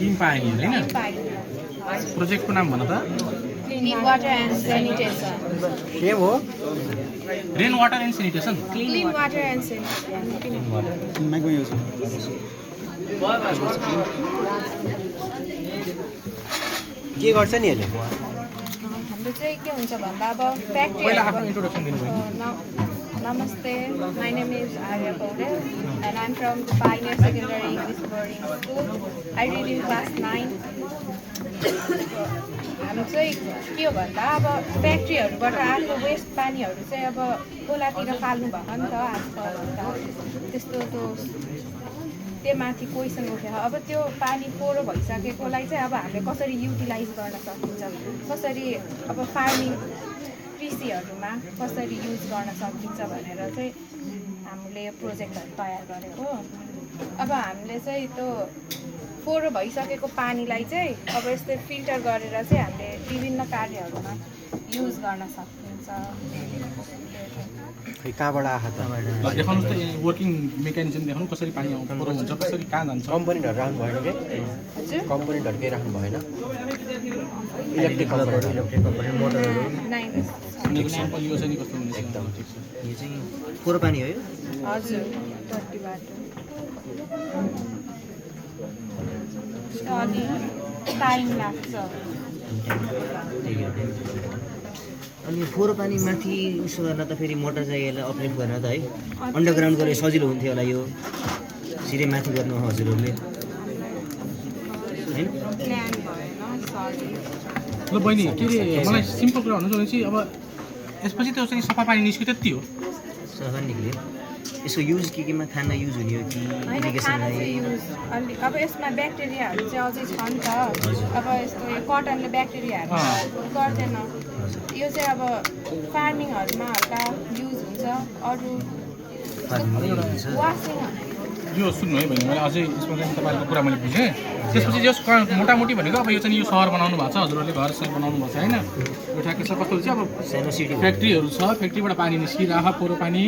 Team पाएन हैन प्रोजेक्टको नाम भन त क्लीन वाटर एन्ड सैनिटेशन के हो rain water and sanitation clean water and sanitation माइक यूज के गर्छ नि यसले हाम्रो चाहिँ के हुन्छ भन्दा अब पहिला आफ्नो फ्याक्ट्री इन्ट्रोडक्सन दिनुभयो Namaste, my name is Arya Paudel and I'm from the Pioneer Secondary English Boarding School. I read in class 9. हामी चाहिँ के हो भन्दा अब फ्याक्ट्रीहरूबाट आएको वेस्ट पानीहरू चाहिँ अब खोलातिर फाल्नु भएको नि त आजकल त्यस्तो त्यो माथि क्वेसन उठ्यो अब त्यो पानी फोहोर भइसकेकोलाई चाहिँ अब हामीले कसरी युटिलाइज गर्न सकिन्छ कसरी अब फार्मिङ कृषिहरूमा कसरी युज गर्न सकिन्छ भनेर चाहिँ हामीले यो प्रोजेक्टहरू तयार गरेको अब हामीले चाहिँ त्यो फोहोर भइसकेको पानीलाई चाहिँ अब यस्तै फिल्टर गरेर चाहिँ हामीले विभिन्न कार्यहरूमा युज गर्न सकिन्छ खै कहाँबाट आएको त देखाउनुहोस् त वर्किङ मेकानिजम देखाउनु कसरी पानी फोहोर हुन्छ कसरी कहाँ जान्छ कम्पोनेन्टहरू राख्नु भएन के हजुर कम्पोनेन्टहरू केही राख्नु भएन इलेक्ट्रिक कम्पोनेन्ट मोटरहरू यिनीहरूको स्याम्पल यो चाहिँ नि कस्तो हुनेछ एकदम ठिक छ यो चाहिँ फोहोर पानी हो यो हजुर टट्टीबाट अलि टाइम लाग्छ अनि फोहोर पानी माथि उसो गर्न त फेरि मोटर चाहिँ यसलाई अपरेट गर्न त है अन्डरग्राउन्ड गरेर सजिलो हुन्थ्यो होला यो सिधै माथि गर्नु हजुरहरूले होइन प्लान भएन सरी ल बहिनी के अरे मलाई सिम्पल कुरा भन्नु भने चाहिँ अब यसपछि त्यो चाहिँ सफा पानी निस्क्यो त्यति हो सफा निक्ल्यो यसको युज केमा खाना युज हुने हो कि होइन खाना इरिगेसनलाई चाहिँ युज अलि अब यसमा ब्याक्टेरियाहरू चाहिँ अझै छ नि त अब यस्तो यो कटनले ब्याक्टेरियाहरू गर्दैन यो चाहिँ अब फार्मिङहरूमा हल्का युज हुन्छ अरू वासिङ यो सुन्नु है भने मैले अझै यसमा चाहिँ तपाईँको कुरा मैले बुझेँ त्यसपछि जस मोटामोटी भनेको अब यो चाहिँ यो सहर बनाउनु भएको छ हजुरहरूले घर सहर बनाउनु भएको छ होइन यो ठ्याक्कै छ कस्तो हुन्छ अब सानो सिटी फ्याक्ट्रीहरू छ फ्याक्ट्रीबाट पानी निस्किरह पोरो पानी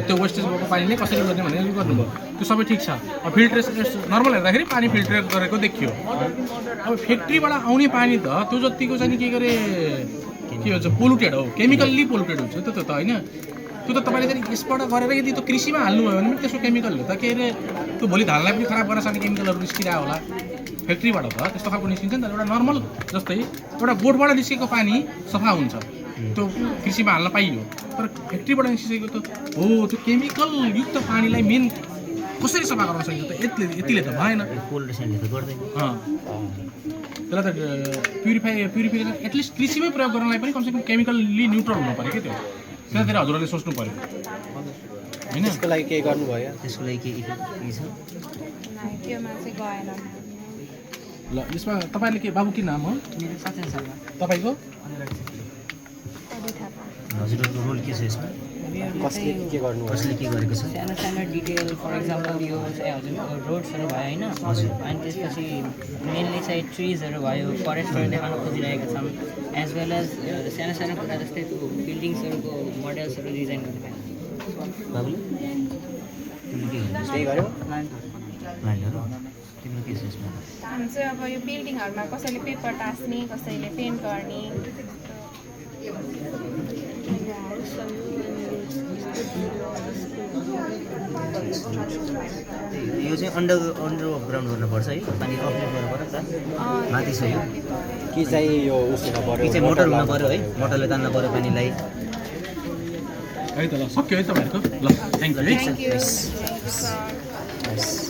त्यो वेस्टेज भएको पानीले कसरी गर्ने भनेर यो गर्नुभयो त्यो सबै ठिक छ अब फिल्ट्रेसन नर्मल हेर्दाखेरि पानी फिल्टर गरेको देखियो अब फ्याक्ट्रीबाट आउने पानी त त्यो जतिको चाहिँ के गरे के भन्छ पोल्युटेड हो केमिकल्ली पोल्युटेड हुन्छ त्यो त होइन त्यो त तपाईँले चाहिँ यसबाट गरेर यदि त्यो कृषिमा हाल्नुभयो भने पनि त्यसको केमिकलहरू त के अरे त्यो भोलि धानलाई पनि खराब गर्न सक्ने केमिकलहरू निस्किरहेको होला फ्याक्ट्रीबाट त त्यस्तो खालको निस्किन्छ नि त एउटा नर्मल जस्तै एउटा बोटबाट निस्केको पानी सफा हुन्छ त्यो कृषिमा हाल्न पाइयो तर फ्याक्ट्रीबाट निस्किसकेको त हो त्यो केमिकल युक्त पानीलाई मेन कसरी सफा गर्न सकिन्छ त यतिले त भएन पोल्युसनले त गर्दैन त्यसलाई त प्युरिफिकेसन एटलिस्ट कृषिमै प्रयोग गर्नलाई पनि कमसेकम केमिकल्ली न्युट्रल हुनु पऱ्यो क्या त्यो त्यतातिर हजुरहरूले सोच्नु पऱ्यो होइन त्यसको लागि केही गर्नुभयो त्यसको लागि के छ त्योमा चाहिँ गएन ल यसमा तपाईँले के बाबु के नाम हो तपाईँको हजुरहरूको रोल के छ यसमा कसले के गर्नुभयो कसले के गरेको छ सानो सानो डिटेल फर इक्जाम्पल यो चाहिँ हजुरको रोड्सहरू भयो होइन हजुर अनि त्यसपछि मेनली चाहिँ ट्रिजहरू भयो फरेस्टहरू देखाउन खोजिरहेका छौँ एज वेल एज सानो सानो कुरा जस्तै त्यो बिल्डिङ्सहरूको मोडल्सहरू डिजाइन गर्ने बाबुले तिमीले के गर्नु त्यही गर्यो प्लान्टहरू तिम्रो के छ यसमा हामी चाहिँ अब यो बिल्डिङहरूमा कसैले पेपर टाँस्ने कसैले पेन्ट गर्ने यो चाहिँ अन्डरग्राउन्ड गर्नुपर्छ है पानी अपडेट गर्नुपर्छ नि त माथि छ यो कि चाहिँ यो उसमा कि पर्यो चाहिँ मोटर हुनु पऱ्यो है मोटरले तान्नु पऱ्यो पानीलाई है त ल सक्यो है तपाईँहरूको ल थ्याङ्क यू है थ्याङ्क यू Nice.